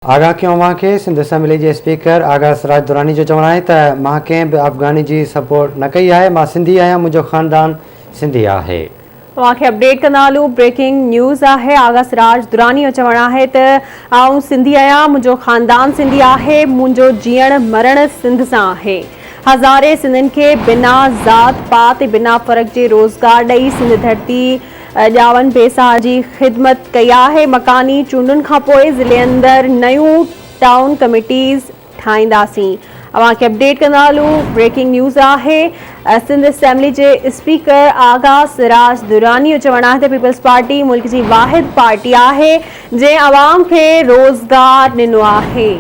आगाह कयूं मांखे सिंध असेंबली जे स्पीकर आगा सराज दुरानी जो चवणु आहे त मां कंहिं बि अफ़गानी जी सपोर्ट न कई आहे। मां सिंधी आहियां, मुंहिंजो ख़ानदान सिंधी आहे। तव्हांखे अपडेट कंदा हलूं। ब्रेकिंग न्यूज़ आहे। आगा सराज दुरानी जो चवणु आहे त आउं सिंधी आहियां, मुंहिंजो ख़ानदान सिंधी आहे, मुंहिंजो जीअण मरण सिंध सां आहे। हज़ारे सिंधियुनि खे बिना ज़ात पात बिना फ़र्क़ जे रोज़गार ॾेई सिंध धरती ॼावनि बेसाह जी ख़िदमत कई आहे। मकानी चूंडुनि खां पोइ ज़िले अंदरि नयूं टाउन कमेटीज़ ठाहींदासीं। अवांखे अपडेट कंदा हलूं। ब्रेकिंग न्यूज़ आहे। सिंध असेंबली जे स्पीकर आगा सराज दुरानी जो चवणु आहे त पीपल्स पार्टी मुल्क जी वाहिद पार्टी आहे जंहिं अवाम खे रोज़गार ॾिनो आहे।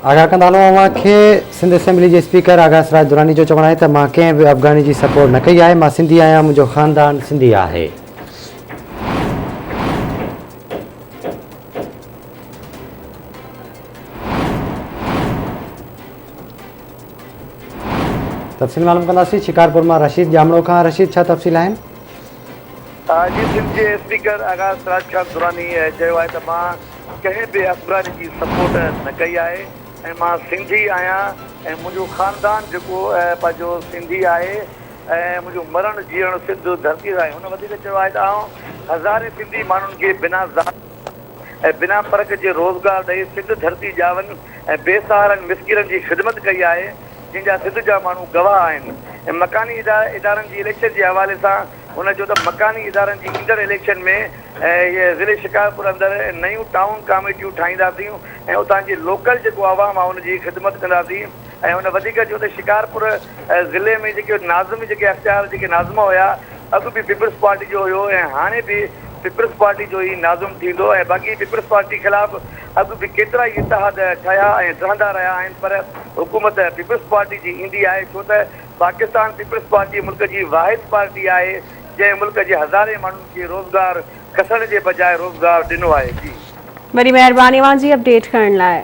आगाह कंदा हलूं। अवांखे सिंध असेंबली जे स्पीकर आगा सराज दुरानी जो चवणु आहे त मां कंहिं बि अफ़गानी जी सपोर्ट न कई आहे। मां सिंधी आहियां, मुंहिंजो ख़ानदान सिंधी आहे। तफ़सील मालूम कंदासीं शिकारपुर मां रशीद जामड़ो खां। रशीद, छा तफ़सील आहिनि? जी, सिंध जे स्पीकर आगा सराज खान दुरानी चयो आहे त मां कंहिं बि अफ़गानी जी सपोर्ट न कई आहे ऐं मां सिंधी आहियां ऐं मुंहिंजो ख़ानदान जेको पंहिंजो सिंधी आहे ऐं मुंहिंजो मरण जीअण सिंध धरती आहे। हुन वधीक चयो आहे त आउं हज़ारे सिंधी माण्हुनि खे बिना ज़ात ऐं बिना फ़र्क़ जे रोज़गार ॾेई सिंध धरती ॼावनि ऐं बेसहारनि मिसकिननि जी ख़िदमत कई आहे, जंहिंजा सिंध जा माण्हू गवाह आहिनि। ऐं मकानी इदारनि जी इलेक्शन जे हवाले सां हुन चयो त मकानी इदारनि जी ईंदड़ इलेक्शन में इहे ज़िले शिकारपुर अंदरि नयूं टाउन कमेटियूं ठाहींदासीं ऐं उतां जी लोकल जेको आवाम आहे उनजी ख़िदमत कंदासीं। ऐं हुन वधीक चयो त शिकारपुर ज़िले में जेके नाज़िम जेके अख़्तियार जेके नाज़िम हुया अॻु बि पीपल्स पार्टी जो हुयो ऐं हाणे बि पीपल्स पार्टी जो ई नाज़िम थींदो ऐं बाक़ी पीपल्स पार्टी ख़िलाफ़ अॻु बि केतिरा ई इतिहाद ठहिया ऐं ठहंदा रहिया आहिनि, पर हुकूमत पीपल्स पार्टी जी ईंदी आहे छो त पाकिस्तान पीपल्स पार्टी मुल्क जी वाहिद पार्टी आहे जंहिं मुल्क जे हज़ारे माण्हुनि खे रोज़गार कसण जे बजाए रोज़गार ॾिनो आहे। जी, वॾी महिरबानी जी अपडेट करण लाइ।